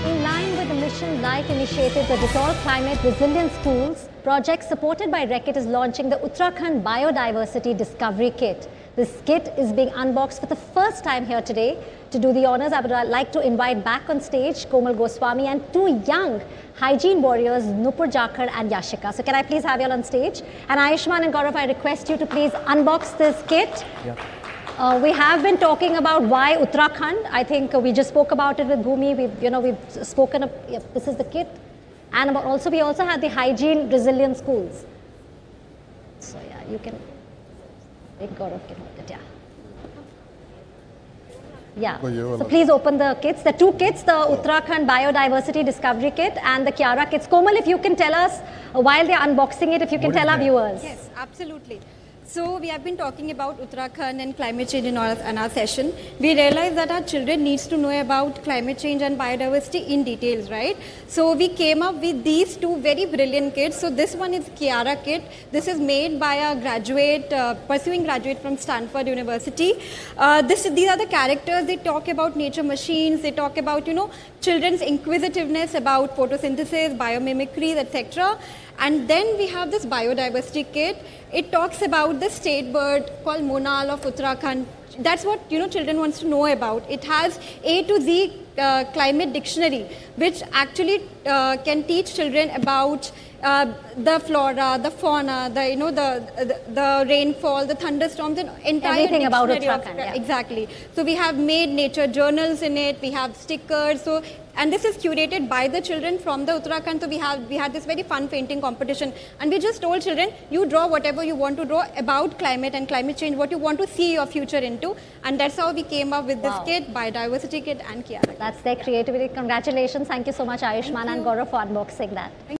In line with the Mission Life initiative, the Dissolve Climate Resilient Schools project supported by Reckitt is launching the Uttarakhand Biodiversity Discovery Kit. This kit is being unboxed for the first time here today. To do the honors, I would like to invite back on stage Komal Goswami and two young hygiene warriors, Nupur Jakhar and Yashika. So can I please have you all on stage? And Ayushman and Gaurav, I request you to please unbox this kit. Yeah. We have been talking about why Uttarakhand. I think we just spoke about it with Bhumi. We've spoken of, this is the kit. And also, we also had the hygiene resilient schools. So yeah, you can, Gaurav can hold it, yeah. Yeah, so please open the kits. The two kits, the Uttarakhand Biodiversity Discovery Kit and the Kiara kits. Komal, if you can tell us, while they're unboxing it, if you can tell our viewers. Yes, absolutely. So we have been talking about Uttarakhand and climate change in our session. We realized that our children needs to know about climate change and biodiversity in details, right? So we came up with these two very brilliant kits. So this one is Kiara kit. This is made by a graduate, pursuing graduate from Stanford University. These are the characters. They talk about nature machines. They talk about, children's inquisitiveness about photosynthesis, biomimicry, etc. And then we have this biodiversity kit. It talks about the state bird called Monal of Uttarakhand. That's what children wants to know about. It has A to Z climate dictionary, which actually can teach children about the flora, the fauna, the rainfall, the thunderstorms, and entire everything about Uttarakhand. Yeah. Exactly. So we have made nature journals in it. We have stickers. So and this is curated by the children from the Uttarakhand. So we had this very fun painting competition, and we just told children, you draw whatever you want to draw about climate and climate change, what you want to see your future into, and that's how we came up with this kit, biodiversity kit and Kiara. That's their creativity. Congratulations. Thank you so much, Ayushman and Gaurav, for unboxing that.